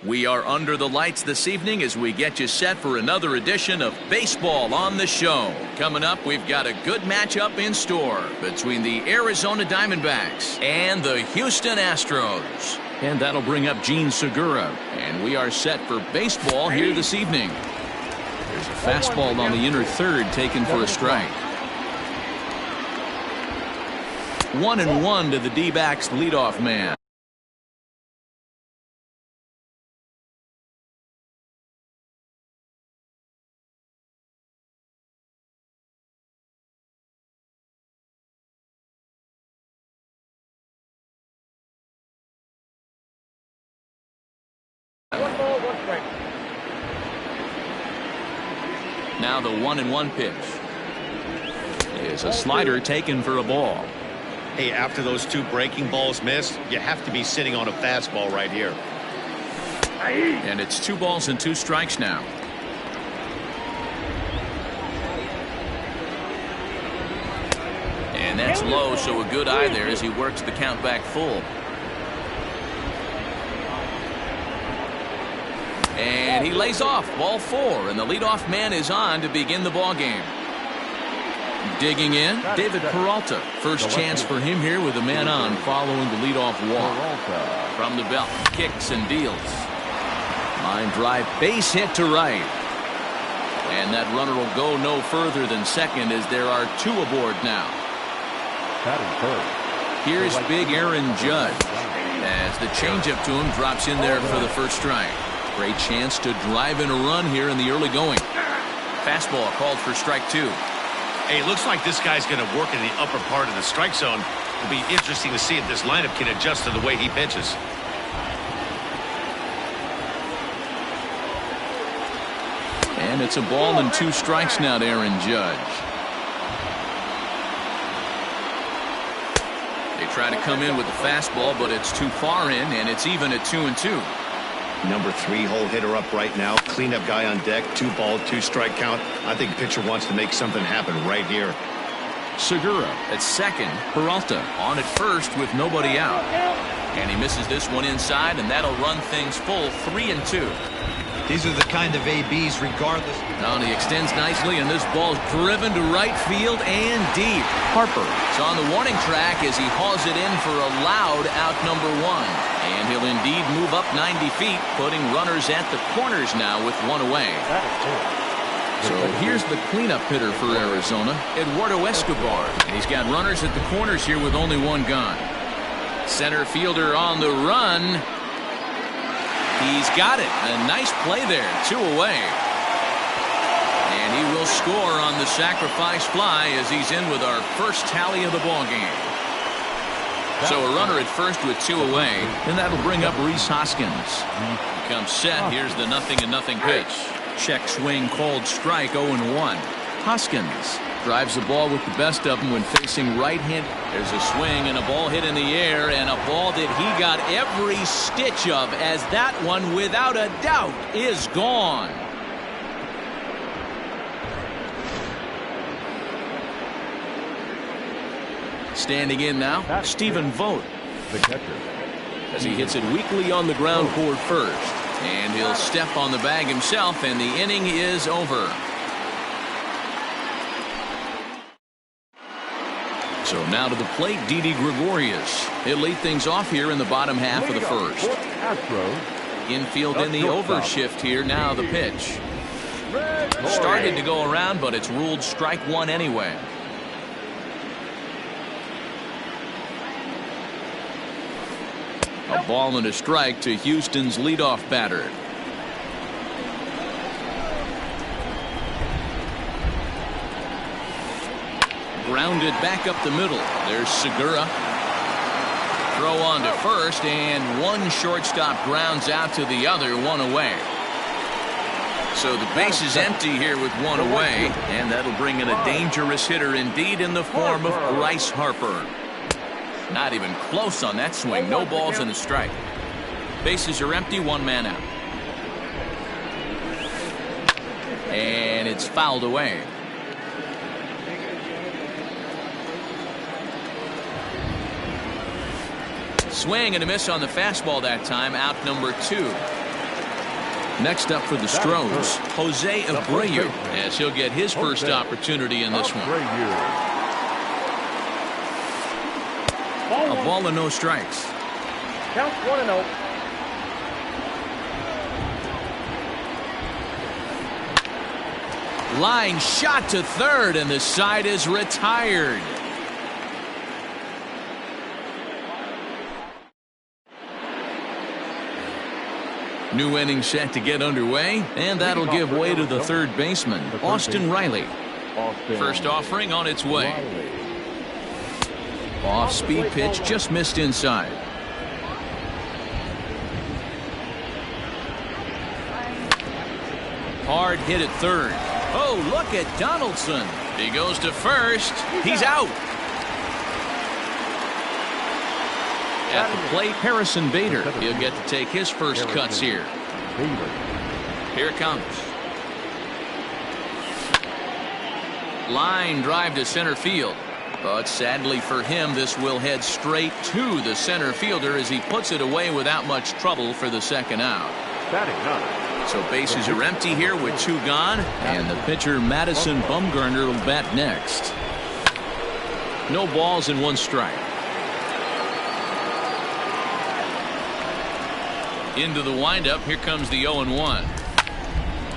We are under the lights this evening as we get you set for another edition of Baseball on the Show. Coming up, we've got a good matchup in store between the Arizona Diamondbacks and the Houston Astros. And that'll bring up Gene Segura. And we are set for baseball here this evening. There's a fastball on the inner third taken for a strike. 1-1 to the D-backs leadoff man. Now the 1-1 pitch is a slider taken for a ball. Hey, after those two breaking balls missed, you have to be sitting on a fastball right here. And it's 2 balls and 2 strikes now. And that's low, so a good eye there as he works the count back full. And he lays off, ball 4, and the leadoff man is on to begin the ball game. Digging in, David Peralta. First chance for him here with a man on following the leadoff walk. From the belt, kicks and deals. Line drive, base hit to right. And that runner will go no further than second as there are 2 aboard now. Here's big Aaron Judge as the changeup to him drops in there for the first strike. Great chance to drive in a run here in the early going. Fastball called for strike 2. Hey, it looks like this guy's going to work in the upper part of the strike zone. It'll be interesting to see if this lineup can adjust to the way he pitches. And it's a ball and 2 strikes now to Aaron Judge. They try to come in with the fastball, but it's too far in, and it's even at 2-2. Number 3 hole hitter up right now. Cleanup guy on deck. 2 ball, 2 strike count. I think pitcher wants to make something happen right here. Segura at second. Peralta on at first with nobody out. And he misses this one inside, and that'll run things full 3-2. These are the kind of ABs regardless. Now he extends nicely, and this ball's driven to right field and deep. Harper is on the warning track as he hauls it in for a loud out number 1. And he'll indeed move up 90 feet, putting runners at the corners now with 1 away. So here's the cleanup hitter for Arizona, Eduardo Escobar. He's got runners at the corners here with only 1 gone. Center fielder on the run. He's got it. A nice play there. 2 away. And he will score on the sacrifice fly as he's in with our first tally of the ball game. So a runner at first with 2 away, and that'll bring up Rhys Hoskins. He comes set. Here's the 0-0 pitch. Check swing called strike 0-1. Hoskins drives the ball with the best of them when facing right hand. There's a swing and a ball hit in the air, and a ball that he got every stitch of, as that one without a doubt is gone. Standing in now, Stephen Vogt, the catcher, as he hits it weakly on the ground toward first. And he'll step on the bag himself, and the inning is over. So now to the plate, Didi Gregorius. He'll lead things off here in the bottom half of the first. Infield in the overshift here. Now the pitch. Started to go around, but it's ruled strike 1 anyway. A ball and a strike to Houston's leadoff batter. Grounded back up the middle. There's Segura. Throw on to first, and one shortstop grounds out to the other, 1 away. So the base is empty here with 1 away, and that'll bring in a dangerous hitter indeed in the form of Bryce Harper. Not even close on that swing. No balls and a strike. Bases are empty, 1 man out. And it's fouled away. Swing and a miss on the fastball that time. Out number 2. Next up for the Stros, Jose Abreu, as he'll get his first opportunity in this one. A ball and no strikes. Count 1-0. Line shot to third, and the side is retired. New inning set to get underway, and that'll give way to the third baseman, Austin Riley. First offering on its way. Off-speed pitch just missed inside. Hard hit at third. Oh, look at Donaldson. He goes to first. He's out. At the plate, Harrison Bader. He'll get to take his first cuts here. Here it comes. Line drive to center field. But sadly for him, this will head straight to the center fielder as he puts it away without much trouble for the second out. So bases are empty here with two gone, and the pitcher Madison Bumgarner will bat next. No balls and one strike. Into the windup, here comes the 0-1.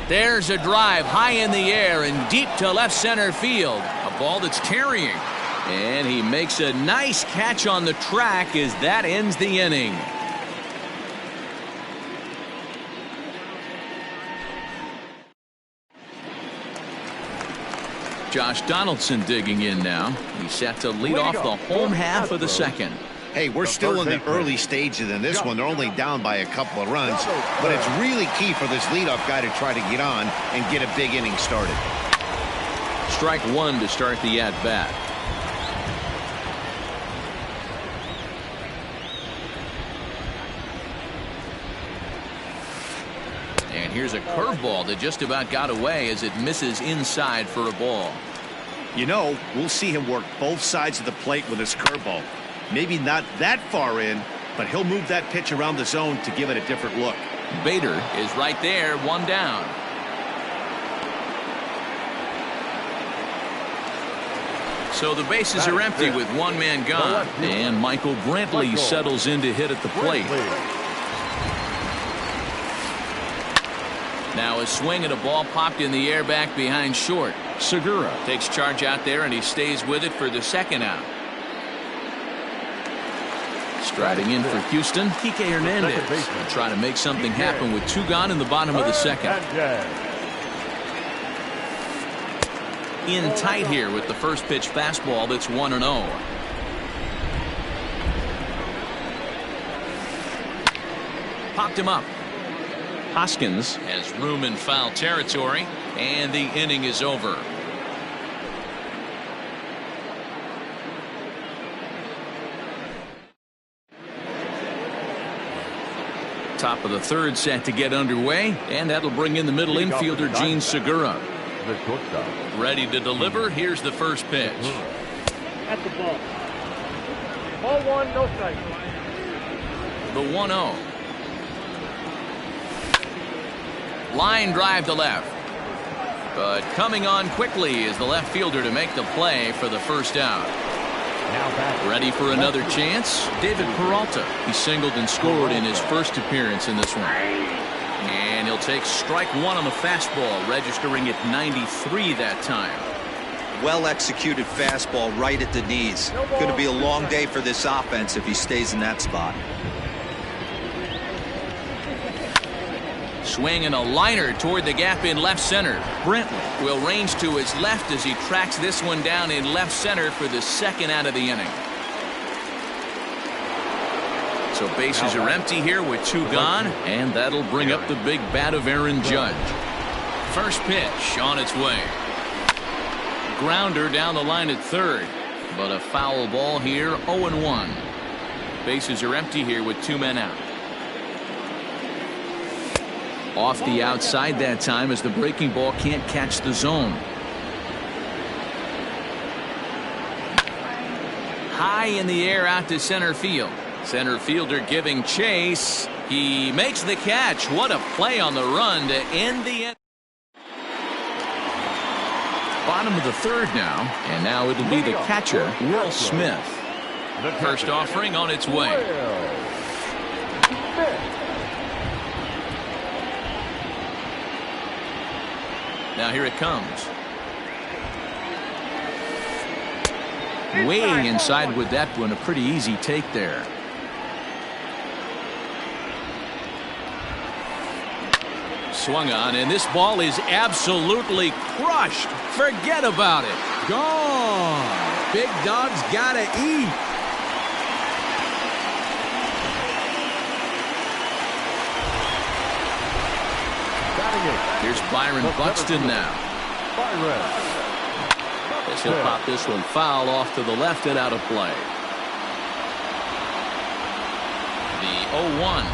There's a drive high in the air and deep to left center field. A ball that's carrying. And he makes a nice catch on the track as that ends the inning. Josh Donaldson digging in now. He's set to lead off the home half of the second. Hey, we're still in the early stages in this one. They're only down by a couple of runs, but it's really key for this leadoff guy to try to get on and get a big inning started. Strike one to start the at-bat. And here's a curveball that just about got away as it misses inside for a ball. You know, we'll see him work both sides of the plate with his curveball. Maybe not that far in, but he'll move that pitch around the zone to give it a different look. Bader is right there, one down. So the bases are empty with one man gone, and Michael Brantley settles in to hit at the plate. Now a swing and a ball popped in the air back behind short. Segura takes charge out there, and he stays with it for the second out. Striding in for Houston, Kike Hernandez will try to make something happen with two gone in the bottom of the second. In tight here with the first pitch fastball that's 1-0. Popped him up. Hoskins has room in foul territory, and the inning is over. Top of the third set to get underway, and that'll bring in the middle infielder Gene Segura. Ready to deliver. Here's the first pitch. At the ball. Ball one, no strike. The 1-0. Line drive to left. But coming on quickly is the left fielder to make the play for the first out. Ready for another chance? David Peralta. He singled and scored in his first appearance in this one. And he'll take strike one on the fastball, registering at 93 that time. Well executed fastball right at the knees. Going to be a long day for this offense if he stays in that spot. Swing and a liner toward the gap in left center. Brantley will range to his left as he tracks this one down in left center for the second out of the inning. So bases are empty here with two gone, and that'll bring up the big bat of Aaron Judge. First pitch on its way. Grounder down the line at third, but a foul ball here, 0-1. Bases are empty here with two men out. Off the outside that time as the breaking ball can't catch the zone. High in the air out to center field. Center fielder giving chase, He makes the catch. What a play on the run to end the inning. Bottom of the third now, and now it'll be the catcher, Will Smith. First offering on its way. Now here it comes. Way inside with that one. A pretty easy take there. Swung on, and this ball is absolutely crushed. Forget about it. Gone. Big dog's gotta eat. Here's Byron Buxton now. As he'll pop this one foul off to the left and out of play. The 0-1.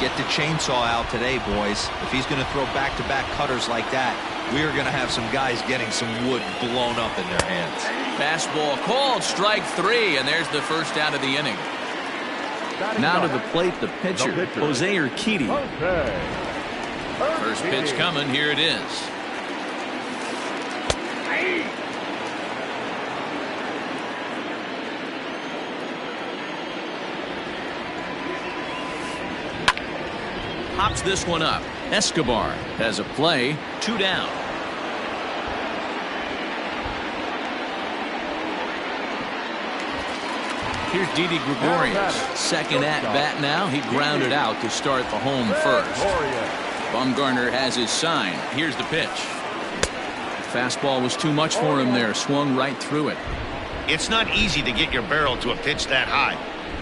Get the chainsaw out today, boys. If he's going to throw back-to-back cutters like that, we are going to have some guys getting some wood blown up in their hands. Fastball called, strike 3, and there's the first out of the inning. Now to the plate, the pitcher, Jose Urquidy. First pitch coming, here it is. Pops this one up. Escobar has a play, 2 down. Here's Didi Gregorius. Second at bat now. He grounded out to start the home first. Bumgarner has his sign. Here's the pitch. Fastball was too much for him there. Swung right through it. It's not easy to get your barrel to a pitch that high.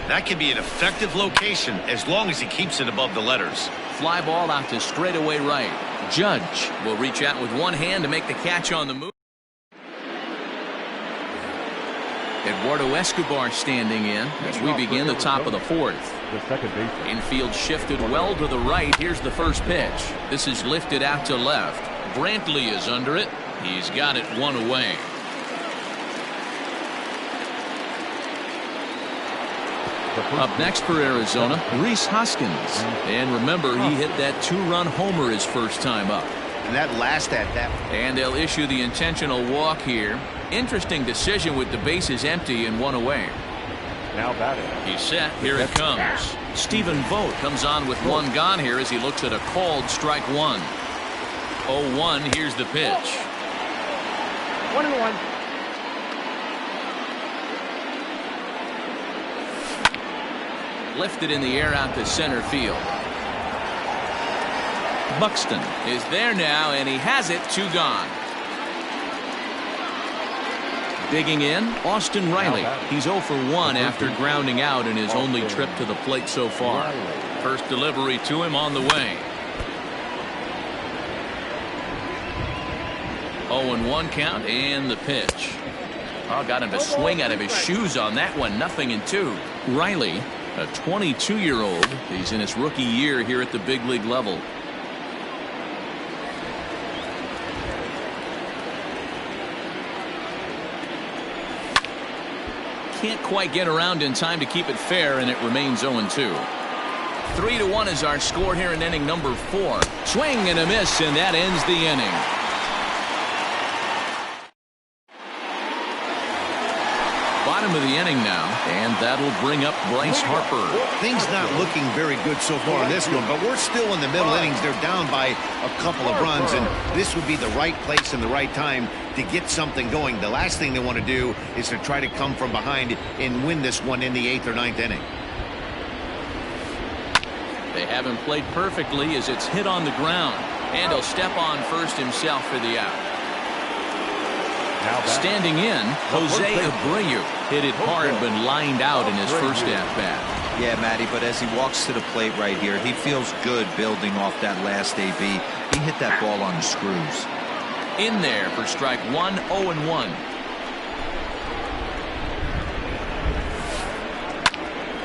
That can be an effective location as long as he keeps it above the letters. Fly ball out to straightaway right. Judge will reach out with one hand to make the catch on the move. Eduardo Escobar standing in as we begin the top of the fourth. Infield shifted well to the right. Here's the first pitch. This is lifted out to left. Brantley is under it. He's got it 1 away. Up next for Arizona, Rhys Hoskins. And remember, he hit that 2-run homer his first time up. And that last at bat. And they'll issue the intentional walk here. Interesting decision with the bases empty and 1 away. Now batting. He's set. Here it comes. Stephen Vogt comes on with 1 gone here as he looks at a called strike 1. 0-1. Here's the pitch. 1-1. Lifted in the air out to center field. Buxton is there now, and he has it. 2 gone. Digging in, Austin Riley. He's 0 for 1 after grounding out in his only trip to the plate so far. First delivery to him on the way. 0-1 count, and the pitch. Oh, got him to swing out of his shoes on that one. 0-2. Riley, a 22-year-old. He's in his rookie year here at the big league level. Can't quite get around in time to keep it fair, and it remains 0-2. 3-1 is our score here in inning number 4. Swing and a miss, and that ends the inning. Bottom of the inning now, and that'll bring up Bryce Harper. Things not looking very good so far in this one, but we're still in the middle innings. They're down by a couple of runs, and this would be the right place and the right time to get something going. The last thing they want to do is to try to come from behind and win this one in the 8th or 9th inning. They haven't played perfectly as it's hit on the ground, and he'll step on first himself for the out. Standing in, Jose Abreu hit it hard but lined out in his first at-bat. Yeah, Matty, but as he walks to the plate right here, he feels good building off that last AB. He hit that ball on the screws. In there for strike 1, 0-1.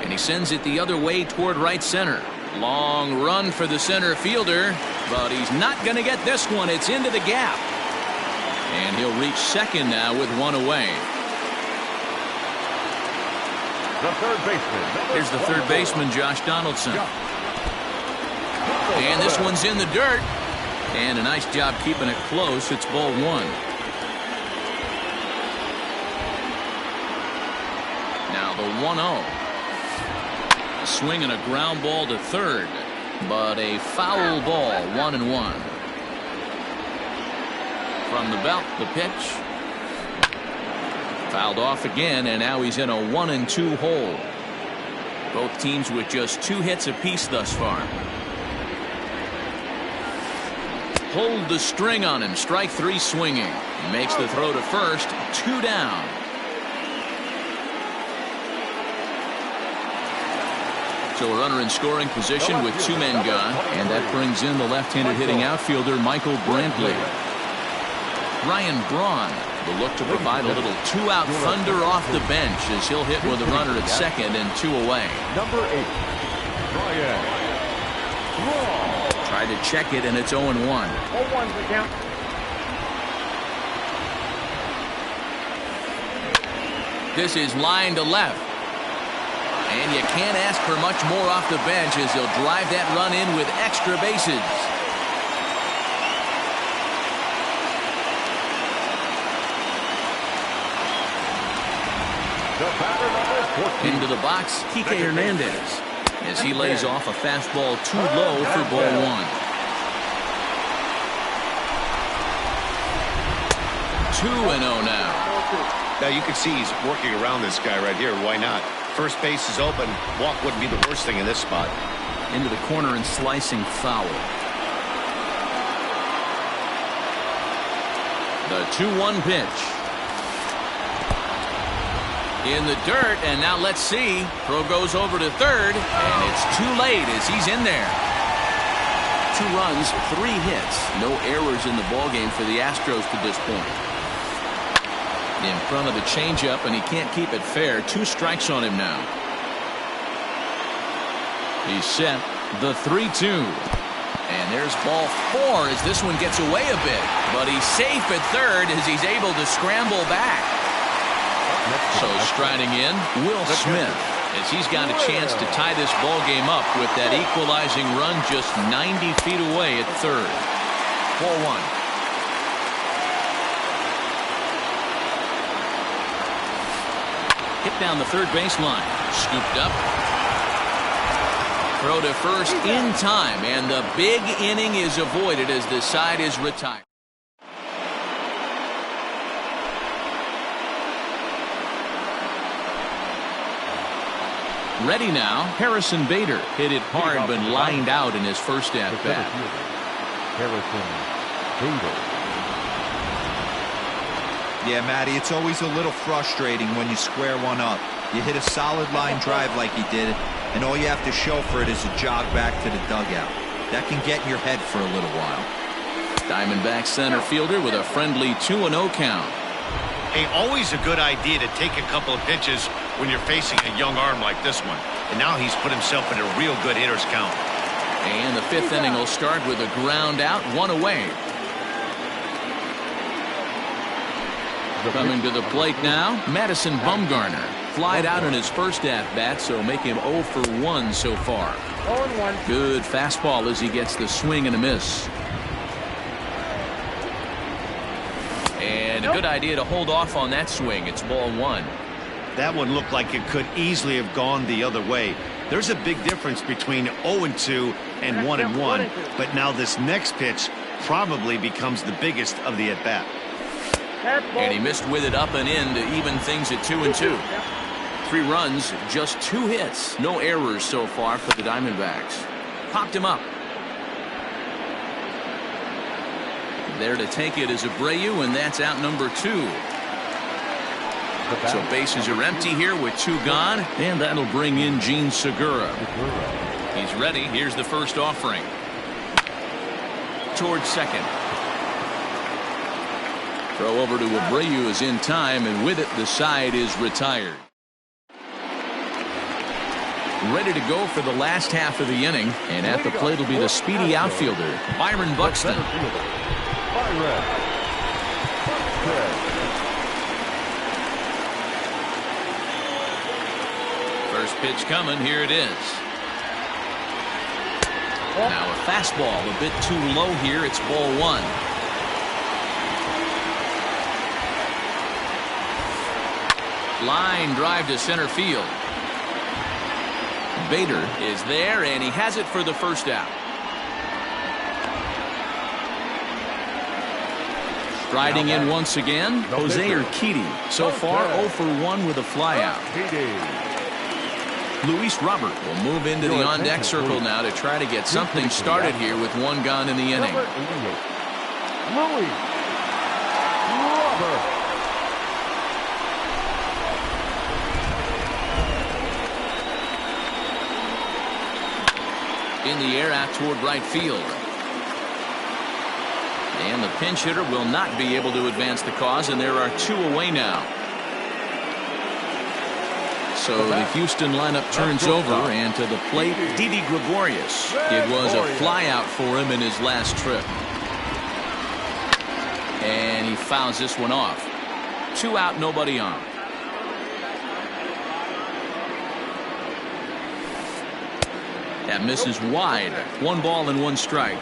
And he sends it the other way toward right center. Long run for the center fielder, but he's not going to get this one. It's into the gap. And he'll reach second now with 1 away. The third baseman. Here's the third baseman, Josh Donaldson. And this one's in the dirt. And a nice job keeping it close. It's ball one. Now the 1-0. A swing and a ground ball to third. But a foul ball, 1-1. From the belt, the pitch. Fouled off again, and now he's in a 1-2 hole. Both teams with just 2 hits apiece thus far. Pulled the string on him. Strike 3 swinging. He makes the throw to first. 2 down. So a runner in scoring position with 2 men gone, and that brings in the left-handed hitting outfielder Michael Brantley. Ryan Braun will look to provide a little 2-out thunder off the bench as he'll hit with a runner at second and 2 away. Number 8, Ryan Braun. Try to check it, and it's 0-1. 0-1's the count. This is line to left. And you can't ask for much more off the bench as he'll drive that run in with extra bases. Into the box, Kike Hernandez, as he lays off a fastball too low for ball one. 2-0 now. Now you can see he's working around this guy right here. Why not? First base is open. Walk wouldn't be the worst thing in this spot. Into the corner and slicing foul. The 2-1 pitch. In the dirt, and now let's see. Throw goes over to third, and it's too late as he's in there. 2 runs, 3 hits. No errors in the ballgame for the Astros to this point. In front of the changeup, and he can't keep it fair. 2 strikes on him now. He's set. The 3-2. And there's ball 4 as this one gets away a bit. But he's safe at third as he's able to scramble back. So striding in, Will Smith, as he's got a chance to tie this ball game up with that equalizing run just 90 feet away at third. 4-1. Hit down the third baseline. Scooped up. Throw to first in time, and the big inning is avoided as the side is retired. Ready now, Harrison Bader. Hit it hard but lined out in his first at-bat. Harrison Bader. Yeah, Matty, it's always a little frustrating when you square one up. You hit a solid line drive like he did, and all you have to show for it is a jog back to the dugout. That can get in your head for a little while. Diamondback center fielder with a friendly 2-0 count. Hey, always a good idea to take a couple of pitches when you're facing a young arm like this one. And now he's put himself in a real good hitter's count. And the 5th inning will start with a ground out, 1 away. Coming to the plate now, Madison Bumgarner. Flied out in his first at-bat, so make him 0 for 1 so far. 0-1. Good fastball as he gets the swing and a miss. And a good idea to hold off on that swing. It's ball 1. That one looked like it could easily have gone the other way. There's a big difference between 0-2 and 1-1. But now this next pitch probably becomes the biggest of the at-bat. And he missed with it up and in to even things at 2-2. 3 runs, just 2 hits. No errors so far for the Diamondbacks. Popped him up. There to take it is Abreu, and that's out number 2. So bases are empty here with 2 gone, and that'll bring in Gene Segura. He's ready. Here's the first offering. Towards second. Throw over to Abreu is in time, and with it the side is retired. Ready to go for the last half of the inning, and at the plate will be the speedy outfielder Byron Buxton. First pitch coming. Here it is. Now a fastball a bit too low here. It's ball one. Line drive to center field. Bader is there, and he has it for the first out. Striding in once again, Jose Urquidy. So far 0 for 1 with a flyout. Luis Robert will move into the on-deck circle now to try to get something started here with one gone in the inning. Luis Robert. In the air out toward right field. And the pinch hitter will not be able to advance the cause, and there are 2 away now. So the Houston lineup turns over, and to the plate, Didi Gregorius. It was a flyout for him in his last trip. And he fouls this one off. 2 out, nobody on. That misses wide. 1 ball and 1 strike.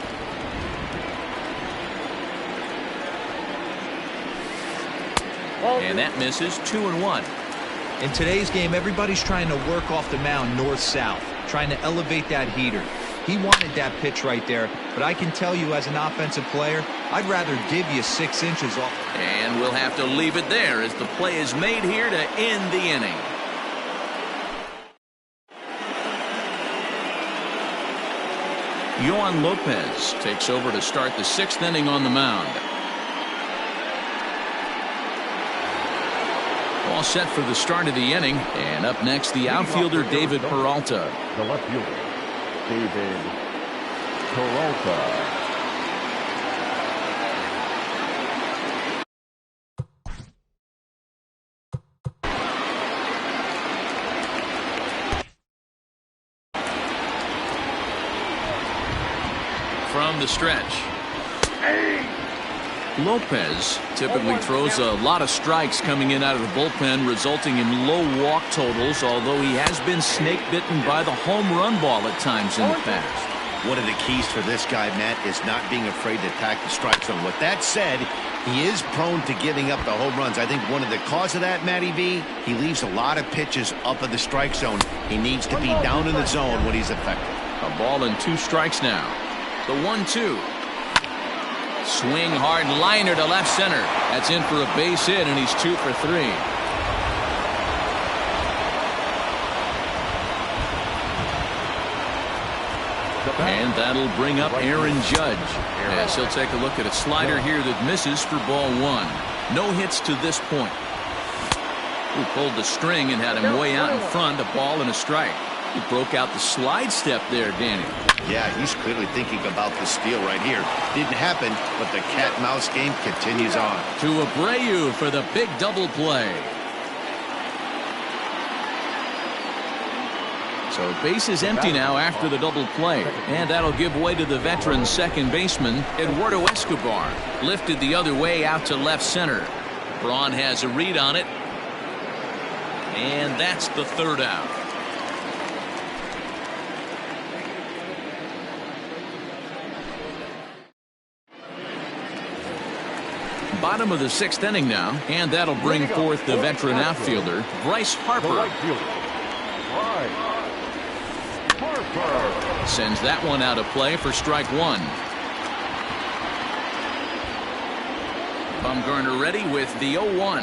And that misses. 2-1. In today's game, everybody's trying to work off the mound north-south, trying to elevate that heater. He wanted that pitch right there, but I can tell you as an offensive player, I'd rather give you 6 inches off. And we'll have to leave it there as the play is made here to end the inning. Yohan Lopez takes over to start the 6th inning on the mound. All set for the start of the inning, and up next the outfielder David Peralta. The left fielder, David Peralta. From the stretch. Lopez typically throws a lot of strikes coming in out of the bullpen, resulting in low walk totals, although he has been snake bitten by the home run ball at times in the past. One of the keys for this guy, Matt, is not being afraid to attack the strike zone. With that said, he is prone to giving up the home runs. I think one of the cause of that, Matty V, he leaves a lot of pitches up in the strike zone. He needs to be down in the zone when he's effective. A ball and 2 strikes now. The 1-2. Swing hard liner to left center. That's in for a base hit, and he's 2 for 3. And that'll bring up Aaron Judge, as he'll take a look at a slider here that misses for ball 1. No hits to this point. He pulled the string and had him way out in front. A ball and a strike. He broke out the slide step there, Danny. Yeah, he's clearly thinking about the steal right here. Didn't happen, but the cat-mouse game continues on. To Abreu for the big double play. So base is empty now after the double play, and that'll give way to the veteran second baseman Eduardo Escobar. Lifted the other way out to left center. Braun has a read on it, and that's the 3rd out. Bottom of the 6th inning now, and that'll bring forth the veteran outfielder Bryce Harper. Sends that one out of play for strike 1. Bumgarner ready with the 0-1.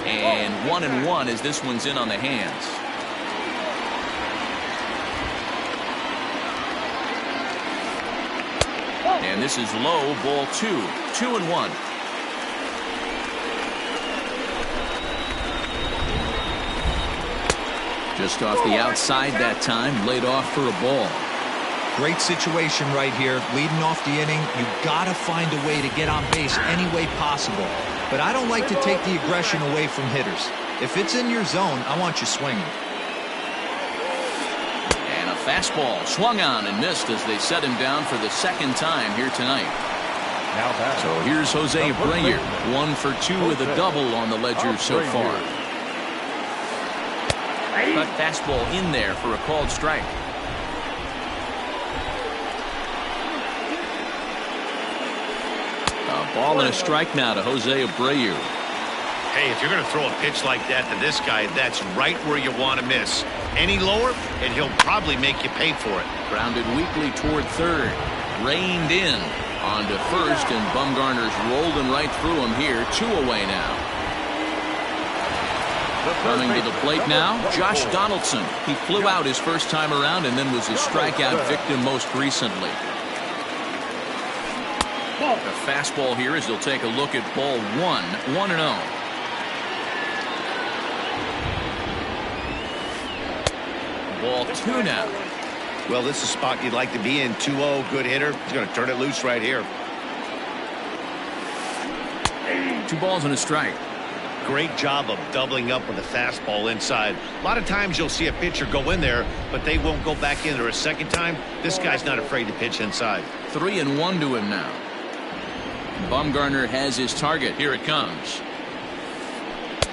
And 1-1 as this one's in on the hands. And this is low, ball 2. 2-1. Just off the outside that time, laid off for a ball. Great situation right here. Leading off the inning, you got to find a way to get on base any way possible. But I don't like to take the aggression away from hitters. If it's in your zone, I want you swinging. And a fastball swung on and missed as they set him down for the 2nd time here tonight. So here's Jose Abreu, 1 for 2 with a double on the ledger so far. Cut fastball in there for a called strike. A ball and a strike now to Jose Abreu. Hey, if you're going to throw a pitch like that to this guy, that's right where you want to miss. Any lower, and he'll probably make you pay for it. Grounded weakly toward third. Reined in onto first, and Bumgarner's rolling right through him here. 2 away now. Coming to the plate now, Josh Donaldson. He flew out his first time around and then was a strikeout victim most recently. A fastball here as they'll take a look at ball 1, 1-0. Ball 2 now. Well, this is a spot you'd like to be in. 2-0, good hitter. He's going to turn it loose right here. 2 balls and a strike. Great job of doubling up with a fastball inside. A lot of times you'll see a pitcher go in there, but they won't go back in there a second time. This guy's not afraid to pitch inside. 3-1 to him now. Bumgarner has his target. Here it comes.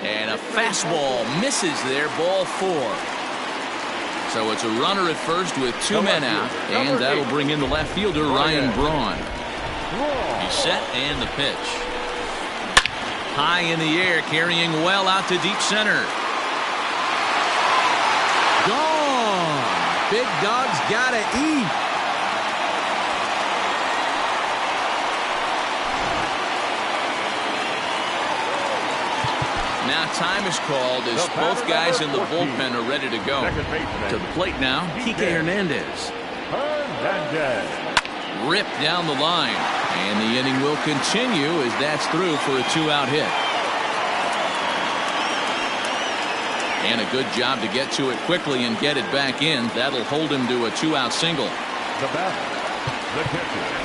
And a fastball misses there. Ball 4. So it's a runner at first with 2 men out, and that'll bring in the left fielder, Ryan Braun. He's set and the pitch. High in the air, carrying well out to deep center. Gone. Big dog's gotta eat. Now time is called as both guys in the bullpen are ready to go. To the plate now, Kike Hernandez. Ripped down the line, and the inning will continue as that's through for a 2-out hit. And a good job to get to it quickly and get it back in. That'll hold him to a 2-out single. The batter, the catcher,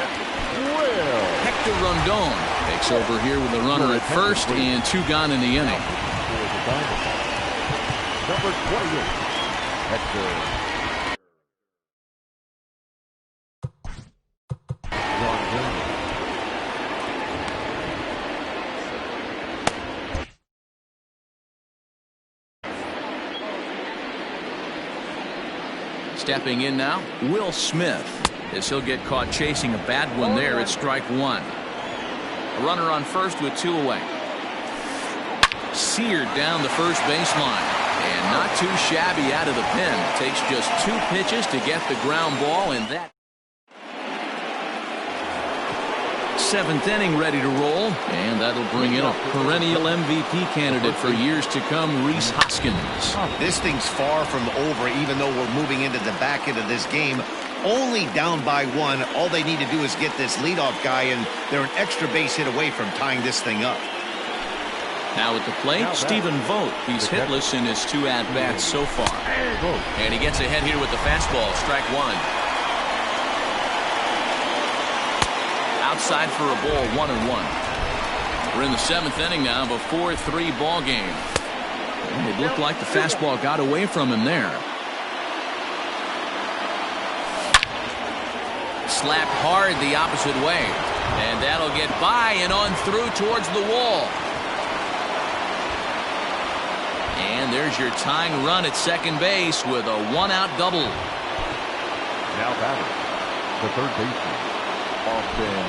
Hector Rondon takes over here with a runner at first and 2 gone in the inning. Number 28, Hector. Stepping in now, Will Smith, as he'll get caught chasing a bad one there at strike 1. A runner on first with 2 away. Seared down the first baseline, and not too shabby out of the pen. Takes just 2 pitches to get the ground ball, and that 7th inning ready to roll, and that'll bring in a perennial MVP candidate for years to come, Rhys Hoskins. This thing's far from over, even though we're moving into the back end of this game. Only down by 1. All they need to do is get this leadoff guy, and they're an extra base hit away from tying this thing up. Now at the plate, Stephen Vogt. He's hitless in his 2 at-bats so far. And he gets ahead here with the fastball, strike 1. Outside for a ball, 1-1. We're in the 7th inning now of a 4-3 ball game. And it looked like the fastball got away from him there. Slapped hard the opposite way, and that'll get by and on through towards the wall. And there's your tying run at second base with a 1-out double. Now batting, the third baseman, Austin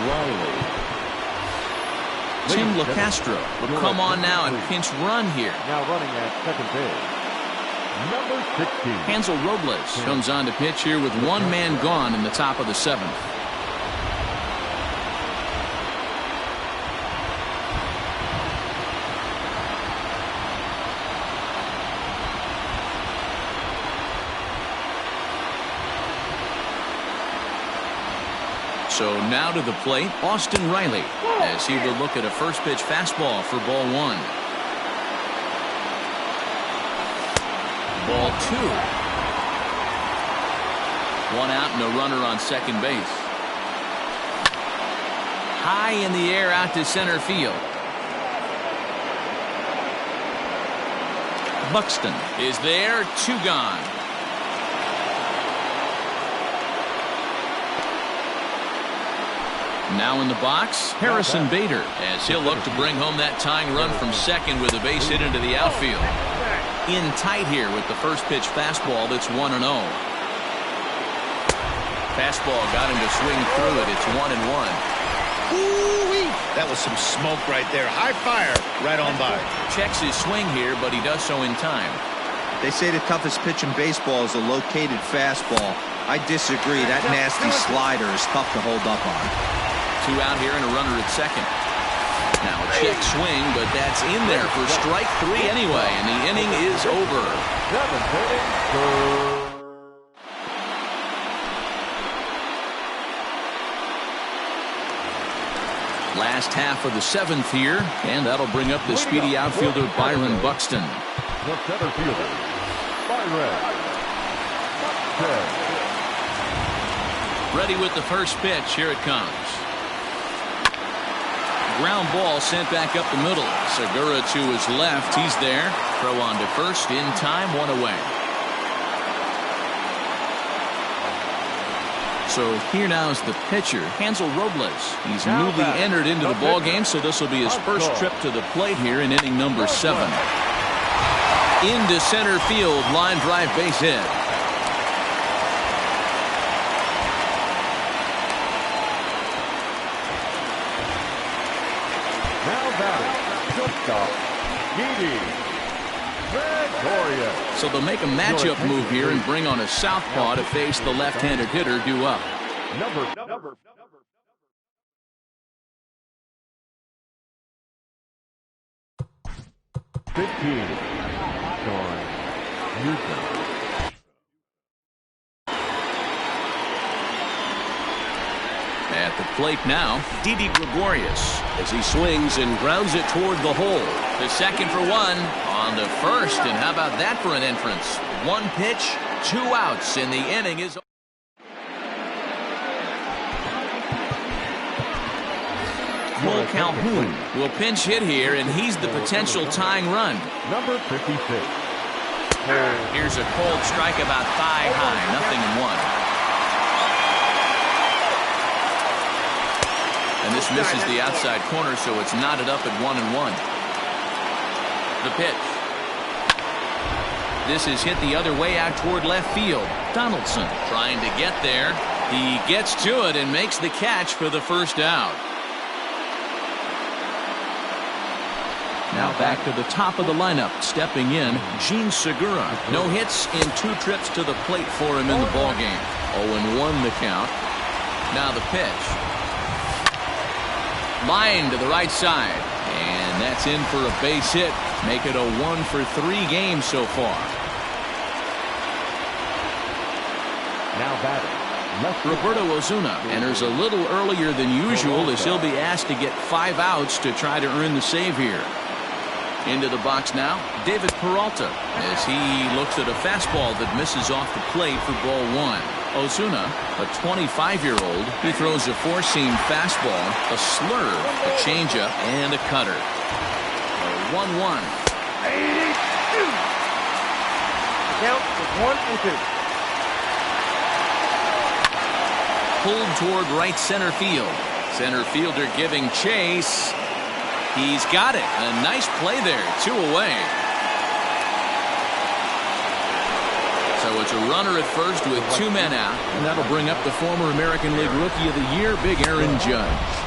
Riley. Tim LaCastro will come on now and pinch run here. Now running at second base, number 16. Hansel Robles comes on to pitch here with 1 man gone in the top of the 7th. So now to the plate, Austin Riley, as he will look at a first pitch fastball for ball 1. Ball 2. 1 out and a runner on second base. High in the air out to center field. Buxton is there, 2 gone. Now in the box, Harrison Bader, as he'll look to bring home that tying run from second with a base hit into the outfield. in tight here with the first pitch fastball that's 1-0. Fastball got him to swing through it. It's 1-1. Ooh-wee. That was some smoke right there. High fire right on by. Checks his swing here, but he does so in time. They say the toughest pitch in baseball is a located fastball. I disagree. That nasty slider is tough to hold up on. 2 out here and a runner at second. Now a check swing, but that's in there for strike 3 anyway, and the inning is over. Last half of the 7th here, and that'll bring up the speedy outfielder Byron Buxton. The center fielder, Byron Buxton. Ready with the first pitch. Here it comes. Ground ball sent back up the middle. Segura to his left. He's there. Throw on to first in time. 1 away. So here now is the pitcher, Hansel Robles. He's newly entered into the ball game, so this will be his first trip to the plate here in inning number 7. Into center field, line drive base hit. Now batting, shortstop, Didi Gregorius. So they'll make a matchup move here and bring on a southpaw to face the left-handed hitter due up. Number 15, Sean Newton. At the plate now, Didi Gregorius as he swings and grounds it toward the hole. The second for 1 on the first, and how about that for an entrance? 1 pitch, 2 outs, and the inning is over. Cole Calhoun will pinch hit here, and he's the potential tying run. Number 56. Here's a cold strike about thigh high, 0-1. And this misses the outside corner, so it's knotted up at 1-1. The pitch. This is hit the other way out toward left field. Donaldson trying to get there. He gets to it and makes the catch for the first out. Now back to the top of the lineup. Stepping in, Gene Segura. No hits in 2 trips to the plate for him in the ballgame. 0-1 the count. Now the pitch. Line to the right side. And that's in for a base hit. Make it a 1-for-3 game so far. Now batting. Roberto Ozuna enters a little earlier than usual as he'll be asked to get 5 outs to try to earn the save here. Into the box now, David Peralta as he looks at a fastball that misses off the plate for ball 1. Ozuna, a 25-year-old, he throws a 4-seam fastball, a slurve, a changeup, and a cutter. 1-1. Count is 1-2. Pulled toward right center field. Center fielder giving chase. He's got it. A nice play there. 2 away. So it's a runner at first with 2 men out. And that'll bring up the former American League Rookie of the Year, Big Aaron Judge.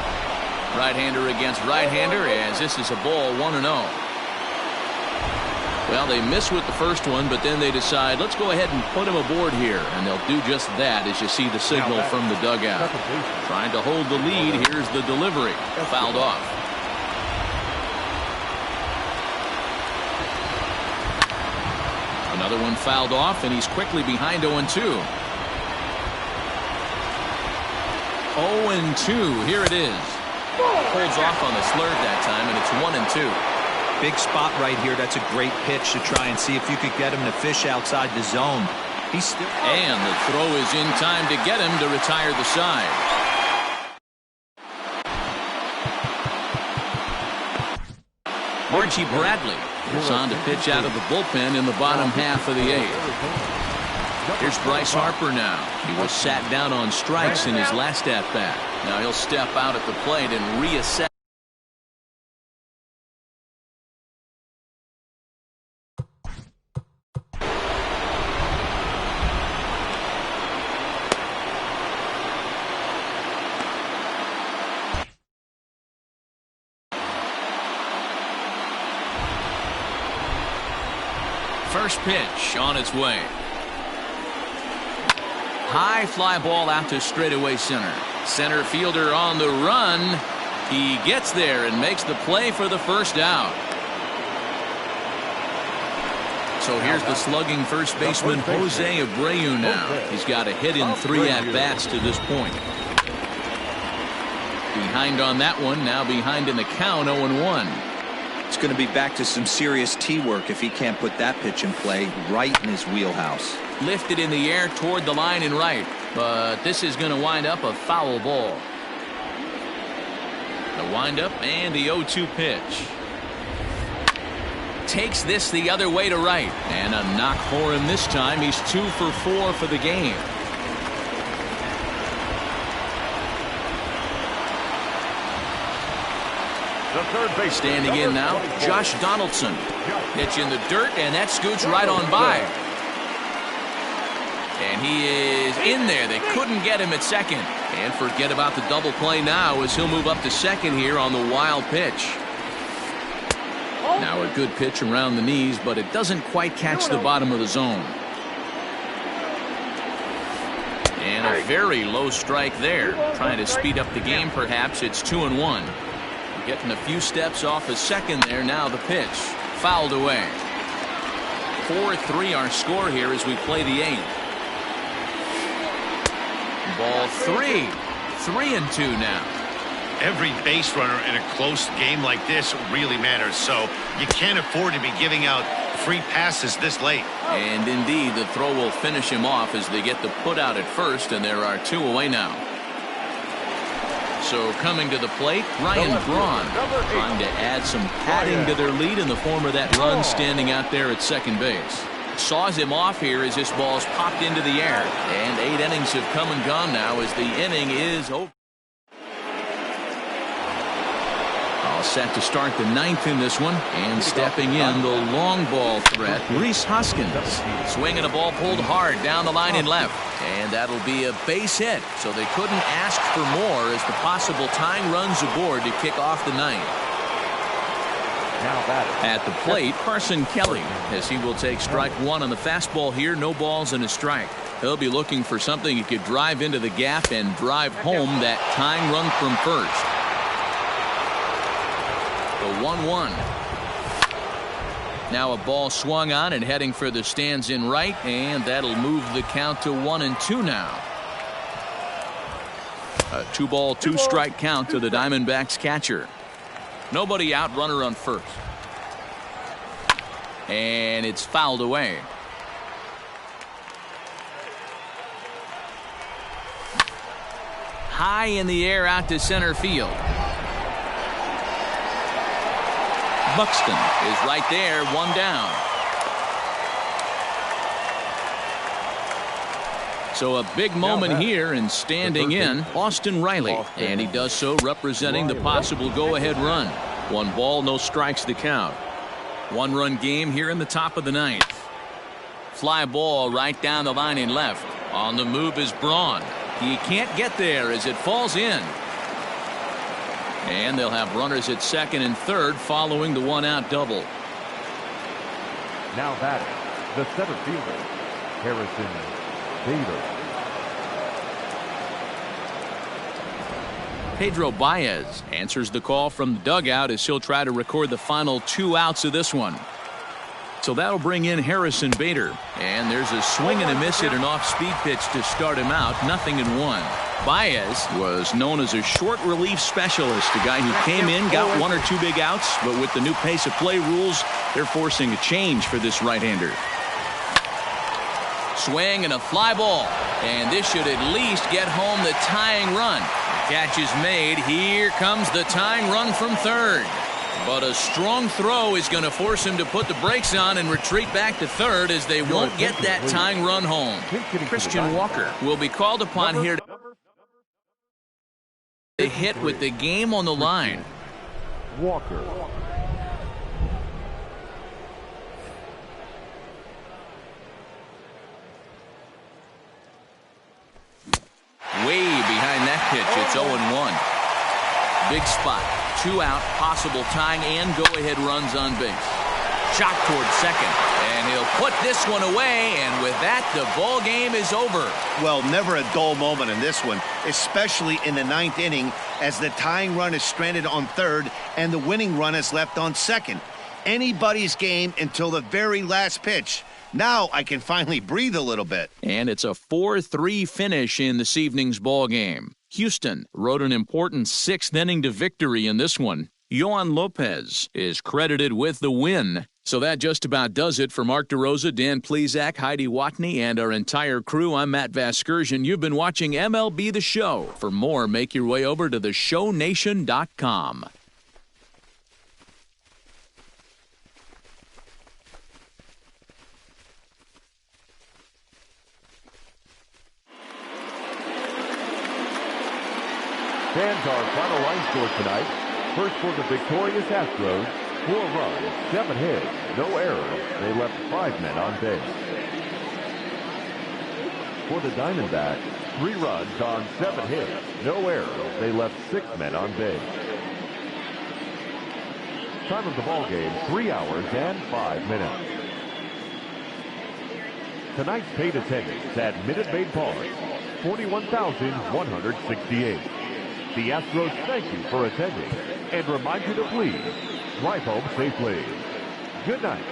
Right-hander against right-hander as this is a ball 1-0. Well, they miss with the first one, but then they decide, let's go ahead and put him aboard here. And they'll do just that as you see the signal from the dugout. Trying to hold the lead. Here's the delivery. Fouled off. Another one fouled off, and he's quickly behind 0-2. 0-2. Here it is. Holds off on the slurve that time, and it's 1-2. Big spot right here. That's a great pitch to try and see if you could get him to fish outside the zone. He's still. And the throw is in time to get him to retire the side. Archie Bradley is on to pitch out of the bullpen in the bottom half of the 8th. Here's Bryce Harper now. He was sat down on strikes in his last at-bat. Now he'll step out at the plate and reassess. first pitch on its way. High fly ball out to straightaway center. Center fielder on the run. He gets there and makes the play for the first out. So here's the slugging first baseman Jose Abreu now. He's got a hit in 3 at-bats to this point. Behind on that one, now behind in the count, 0-1. It's going to be back to some serious tee work if he can't put that pitch in play right in his wheelhouse. Lifted in the air toward the line and right, but this is going to wind up a foul ball. The windup and the 0-2 pitch. Takes this the other way to right, and a knock for him this time. He's 2 for 4 for the game. Standing in now, Josh Donaldson. Pitch in the dirt, and that scoots right on by. And he is in there. They couldn't get him at second. And forget about the double play now as he'll move up to second here on the wild pitch. Now a good pitch around the knees, but it doesn't quite catch the bottom of the zone. And a very low strike there. Trying to speed up the game perhaps. It's 2-1. Getting a few steps off his second there. Now the pitch. Fouled away. 4-3 our score here as we play the 8th. Ball 3. 3-2 now. Every base runner in a close game like this really matters, so you can't afford to be giving out free passes this late. And indeed, the throw will finish him off as they get the put out at first, and there are 2 away now. So coming to the plate, Ryan Braun trying to add some padding to their lead in the form of that run standing out there at second base. Saws him off here as this ball's popped into the air. And 8 innings have come and gone now as the inning is over. All set to start the 9th in this one. And stepping in, the long ball threat, Rhys Hoskins. Swinging a ball pulled hard down the line and left. And that'll be a base hit. So they couldn't ask for more as the possible tying runs aboard to kick off the 9th. At the plate, Carson Kelly, as he will take strike 1 on the fastball here. No balls and a strike. He'll be looking for something he could drive into the gap and drive home that tying run from first. The 1-1. Now a ball swung on and heading for the stands in right, and that'll move the count to 1-2 now. A 2-ball, 2-strike count to the Diamondbacks catcher. Nobody out, runner on first. And it's fouled away. High in the air out to center field. Buxton is right there, 1 down. So a big moment here, and standing in, Austin Riley. And he does so representing the possible go-ahead run. 1 ball, no strikes to count. 1-run game here in the top of the 9th. Fly ball right down the line and left. On the move is Braun. He can't get there as it falls in. And they'll have runners at second and third following the 1-out double. Now batting, the center fielder, Harrison Bader. Pedro Baez answers the call from the dugout as he'll try to record the final 2 outs of this one. So that'll bring in Harrison Bader. And there's a swing and a miss at an off-speed pitch to start him out. 0-1. Baez was known as a short relief specialist, a guy who came in, got 1 or 2 big outs, but with the new pace of play rules, they're forcing a change for this right-hander. Swing and a fly ball, and this should at least get home the tying run. The catch is made. Here comes the tying run from third. But a strong throw is going to force him to put the brakes on and retreat back to third as they won't get that tying run home. Christian Walker will be called upon here to hit with the game on the line. Walker. Way behind that pitch. It's 0-1. Big spot. 2 out, possible tying and go-ahead runs on base. Shot towards second. And he'll put this one away, and with that, the ball game is over. Well, never a dull moment in this one, especially in the ninth inning as the tying run is stranded on third and the winning run is left on second. Anybody's game until the very last pitch. Now I can finally breathe a little bit. And it's a 4-3 finish in this evening's ball game. Houston rode an important sixth inning to victory in this one. Yohan Lopez is credited with the win. So that just about does it for Mark DeRosa, Dan Plesac, Heidi Watney, and our entire crew. I'm Matt Vasgersian. You've been watching MLB The Show. For more, make your way over to theshownation.com. Fans, our final line score tonight. First for the victorious Astros, 4 runs, 7 hits, no errors. They left 5 men on base. For the Diamondbacks, 3 runs on 7 hits, no errors. They left 6 men on base. Time of the ball game, 3 hours and 5 minutes. Tonight's paid attendance at Minute Maid Park, 41,168. The Astros thank you for attending and remind you to please drive home safely. Good night.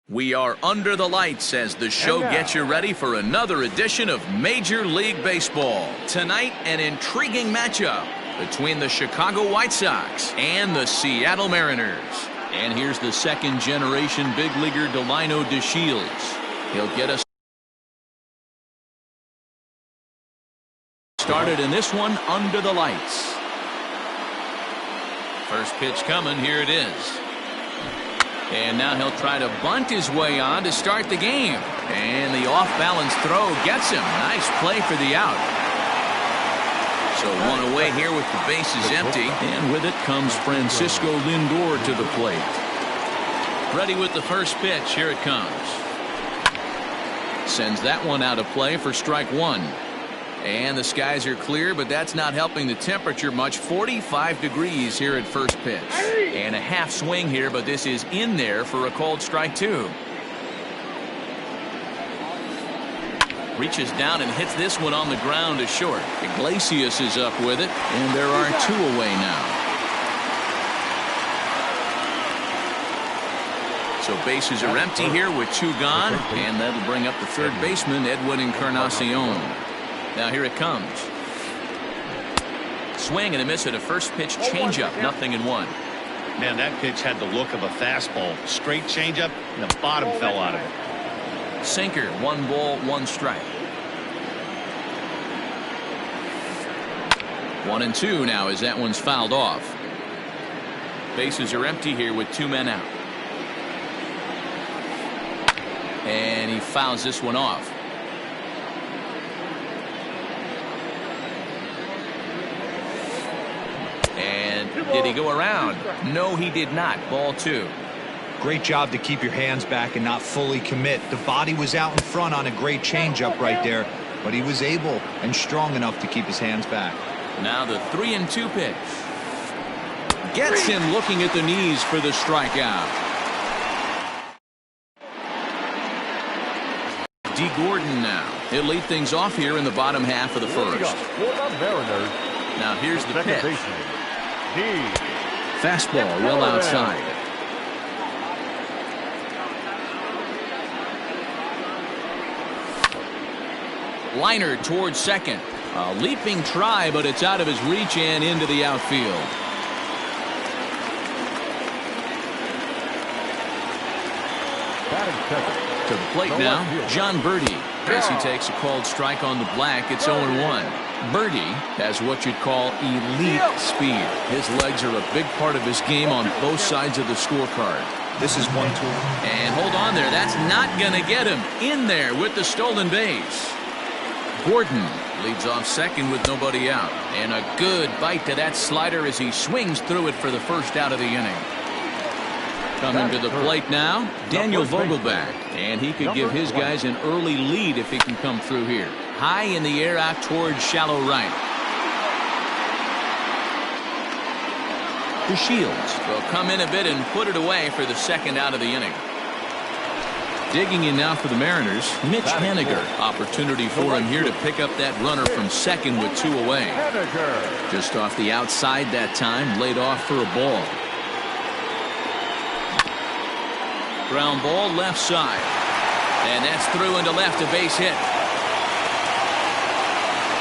We are under the lights as the show gets you ready for another edition of Major League Baseball. Tonight, an intriguing matchup between the Chicago White Sox and the Seattle Mariners. And here's the second-generation big leaguer Delino DeShields. He'll get us started in this one under the lights. First pitch coming, here it is. And now he'll try to bunt his way on to start the game. And the off-balance throw gets him. Nice play for the out. So one away here with the bases empty. And with it comes Francisco Lindor to the plate. Ready with the first pitch. Here it comes. Sends that one out of play for strike one. And the skies are clear, but that's not helping the temperature much. 45 degrees here at first pitch. And a half swing here, but this is in there for a called strike two. Reaches down and hits this one on the ground to short. Iglesias is up with it, and there are two away now. So bases are empty here with two gone, and that'll bring up the third baseman, Edwin Encarnacion. Now here it comes. Swing and a miss at a first pitch changeup. 0-1. Man, that pitch had the look of a fastball. Straight changeup, and the bottom fell out of it. Sinker, 1 ball, 1 strike. 1-2 now as that one's fouled off. Bases are empty here with 2 men out. And he fouls this one off. And did he go around? No, he did not. Ball 2. Great job to keep your hands back and not fully commit. The body was out in front on a great changeup right there, but he was able and strong enough to keep his hands back. Now the 3-2 pitch. Gets him looking at the knees for the strikeout. D. Gordon now. He'll lead things off here in the bottom half of the first. Now here's the pitch. Fastball well outside. Liner towards second. A leaping try, but it's out of his reach and into the outfield. To the plate now, John Birdie. As he takes a called strike on the black, it's 0-1. Birdie has what you'd call elite speed. His legs are a big part of his game on both sides of the scorecard. This is 1-2. And hold on there. That's not going to get him. In there with the stolen base. Gordon leads off second with nobody out. And a good bite to that slider as he swings through it for the first out of the inning. Coming to the plate now, Daniel Vogelbach. And he could give his guys an early lead if he can come through here. High in the air out towards shallow right. DeShields will come in a bit and put it away for the second out of the inning. Digging in now for the Mariners, Mitch Haniger. Opportunity for him here to pick up that runner from second with 2 away. Just off the outside that time, laid off for a ball. Ground ball left side. And that's through into left, a base hit.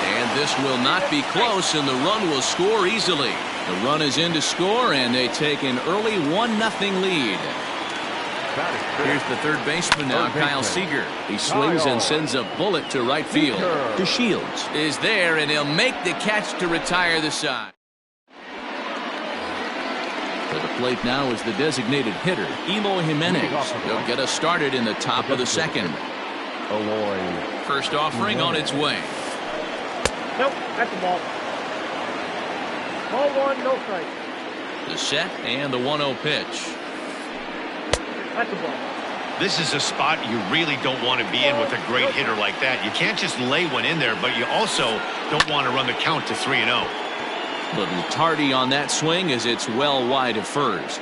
And this will not be close, and the run will score easily. The run is in to score, and they take an early 1-0 lead. Here's the third baseman now, Kyle Seager. He swings and sends a bullet to right field. DeShields is there, and he'll make the catch to retire the side. To the plate now is the designated hitter, Eloy Jimenez. He'll get us started in the top of the second. First offering on its way. Nope, that's the ball. Ball 1, no strike. The set and the 1-0 pitch. That's the ball. This is a spot you really don't want to be in with a great hitter like that. You can't just lay one in there, but you also don't want to run the count to 3-0. Little tardy on that swing as it's well wide of first.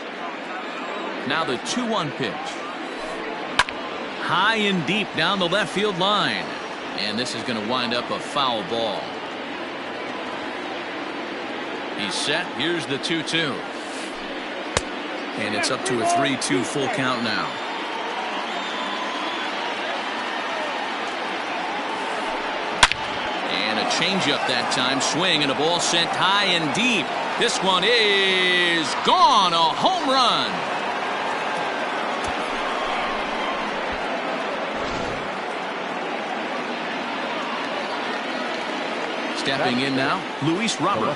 Now the 2-1 pitch. High and deep down the left field line. And this is going to wind up a foul ball. He's set. Here's the 2-2. And it's up to a 3-2 full count now. A changeup that time, swing, and a ball sent high and deep. This one is gone, a home run. Stepping in now, Luis Robert.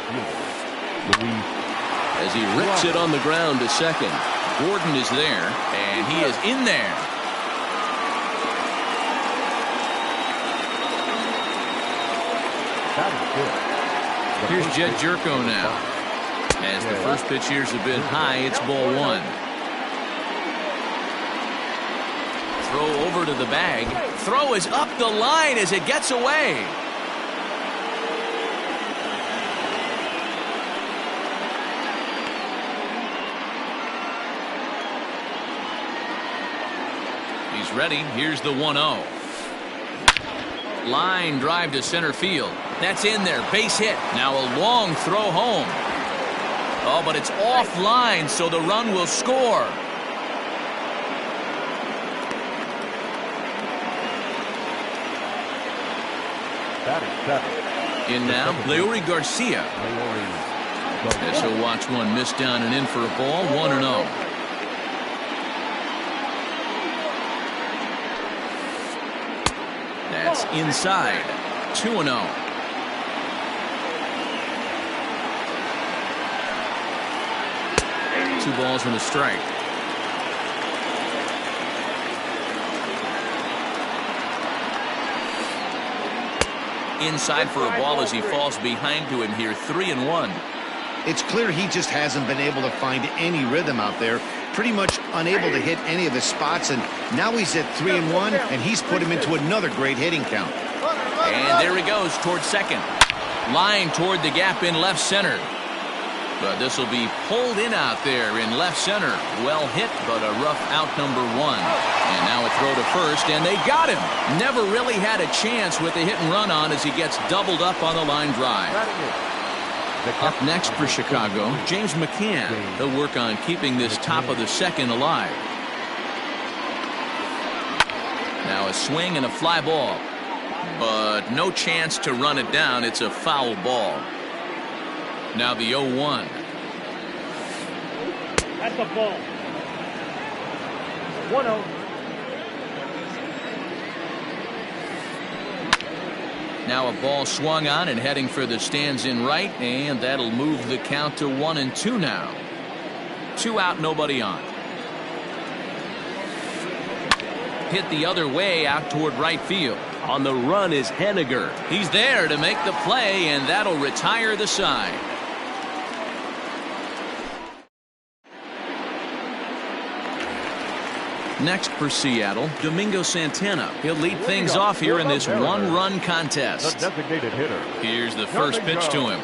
As he rips it on the ground to second. Gordon is there, and he is in there. Here's Jed Jerko now. As the first pitch here's a bit high, it's ball one. Throw over to the bag. Throw is up the line as it gets away. He's ready. Here's the 1-0. Line drive to center field. That's in there. Base hit. Now a long throw home. Oh, but it's offline, so the run will score. In now, Leury Garcia. As he'll watch one miss down and in for a ball. 1-0. That's inside. 2-0. Two balls and a strike. Inside for a ball as he falls behind to him here. 3-1. It's clear he just hasn't been able to find any rhythm out there. Pretty much unable to hit any of his spots, and now he's at 3-1, and he's put him into another great hitting count. And there he goes towards second. Line toward the gap in left center. But this will be pulled in out there in left center. Well hit, but a rough out number one. And now a throw to first, and they got him. Never really had a chance with the hit and run on as he gets doubled up on the line drive. Up next for Chicago, James McCann. He'll work on keeping this top of the second alive. Now a swing and a fly ball. But no chance to run it down. It's a foul ball. Now the 0-1. That's a ball. 1-0. Now a ball swung on and heading for the stands in right, and that'll move the count to 1-2 now. 2 out, nobody on. Hit the other way out toward right field. On the run is Henniger. He's there to make the play, and that'll retire the side. Next for Seattle, Domingo Santana. He'll lead things off here in this one-run contest. The designated hitter. Here's the first pitch to him.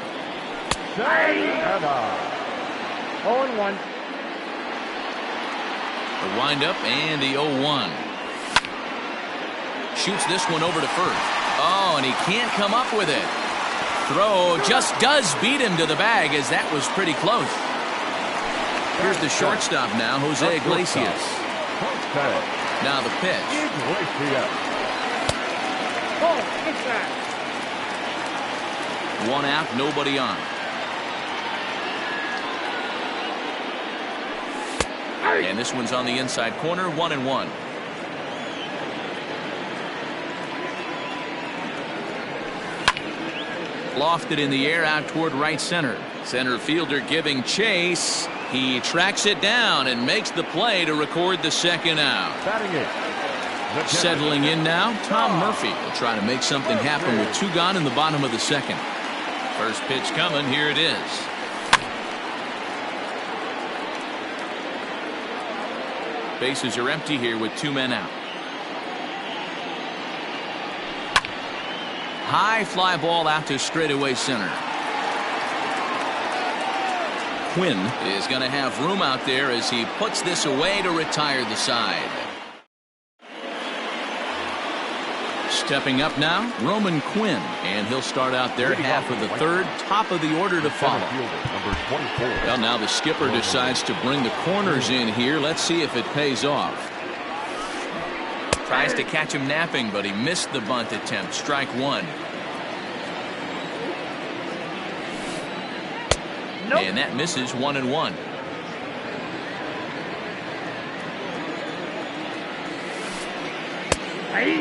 0-1. The windup and the 0-1. Shoots this one over to first. Oh, and he can't come up with it. Throw just does beat him to the bag, as that was pretty close. Here's the shortstop now, Jose Iglesias. Now the pitch. One out, nobody on. And this one's on the inside corner, 1-1. Lofted in the air out toward right center. Center fielder giving chase. He tracks it down and makes the play to record the second out. Settling in now, Tom Murphy will try to make something happen with 2 gone in the bottom of the second. First pitch coming, here it is. Bases are empty here with 2 men out. High fly ball out to straightaway center. Quinn is going to have room out there as he puts this away to retire the side. Stepping up now, Roman Quinn, and he'll start out there half of the third, top of the order to follow. Well, now the skipper decides to bring the corners in here. Let's see if it pays off. Tries to catch him napping, but he missed the bunt attempt. Strike 1. And that misses 1-1.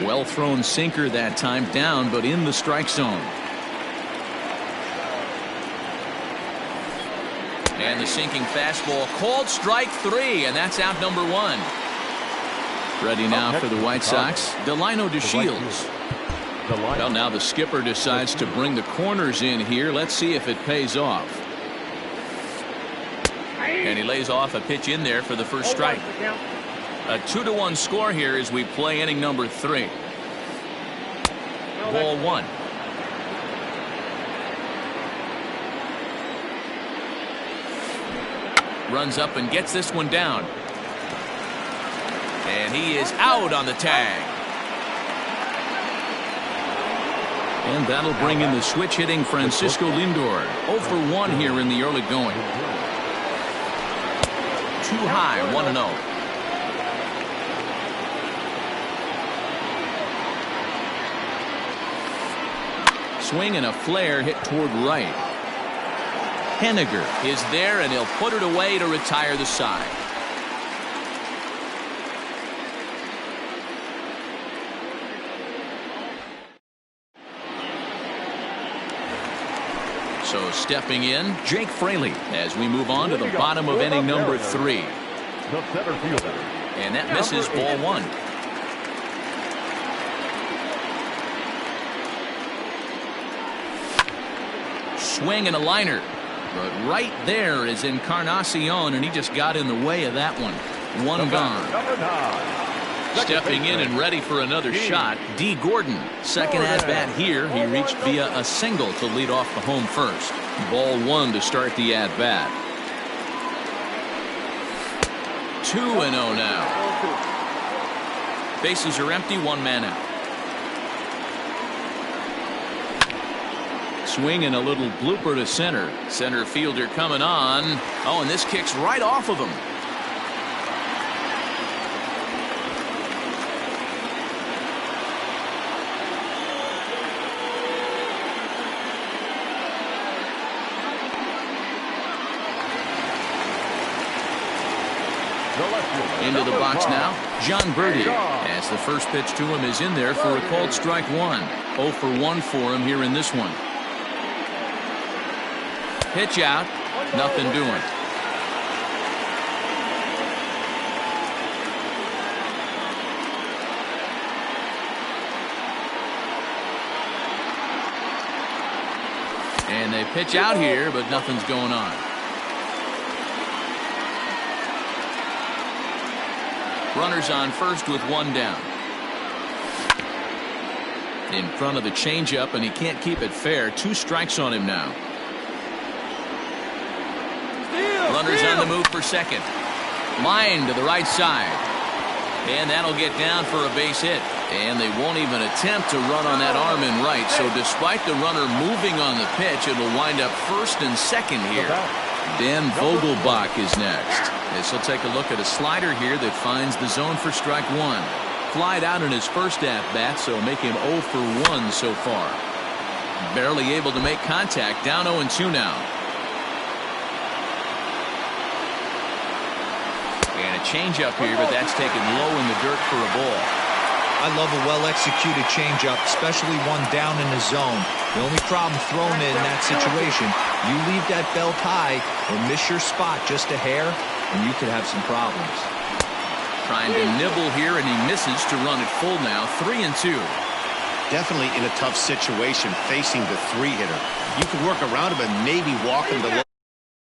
Well thrown sinker that time, down but in the strike zone. And the sinking fastball called strike 3, and that's out number 1. Ready now for the White Sox, Delino DeShields. Well, now the skipper decides to bring the corners in here. Let's see if it pays off. And he lays off a pitch in there for the first strike. A 2-1 score here as we play inning number 3. Ball 1. Runs up and gets this one down. And he is out on the tag. And that'll bring in the switch hitting Francisco Lindor. 0 for 1 here in the early going. Too high, 1-0. Swing and a flare hit toward right. Henniger is there, and he'll put it away to retire the side. So stepping in, Jake Fraley as we move on to the bottom of inning number 3. The center fielder. And that misses ball 1. Swing and a liner. But right there is Encarnacion, and he just got in the way of that one. One gone. Stepping in and ready for another shot, D. Gordon. Second at-bat here. He reached via a single to lead off the home first. Ball 1 to start the at-bat. 2-0 now. Bases are empty, 1 man out. Swing and a little blooper to center. Center fielder coming on. Oh, and this kicks right off of him. Into the box now, John Birdie, as the first pitch to him is in there for a called strike 1. 0 for 1 for him here in this one. Pitch out, nothing doing. And they pitch out here, but nothing's going on. Runners on first with 1 down. In front of the changeup, and he can't keep it fair. 2 strikes on him now. Runners on the move for second. Line to the right side. And that'll get down for a base hit. And they won't even attempt to run on that arm in right. So despite the runner moving on the pitch, it'll wind up first and second here. Dan Vogelbach is next. As he'll take a look at a slider here that finds the zone for strike 1. Flied out in his first at-bat, so make him 0 for 1 so far. Barely able to make contact. Down 0-2 now. And a changeup here, but that's taken low in the dirt for a ball. I love a well-executed changeup, especially one down in the zone. The only problem throwing it in that situation, you leave that belt high or miss your spot just a hair, and you could have some problems. Trying to nibble here, and he misses to run it full now. 3-2. Definitely in a tough situation facing the 3-hitter. You could work around him and maybe walk him to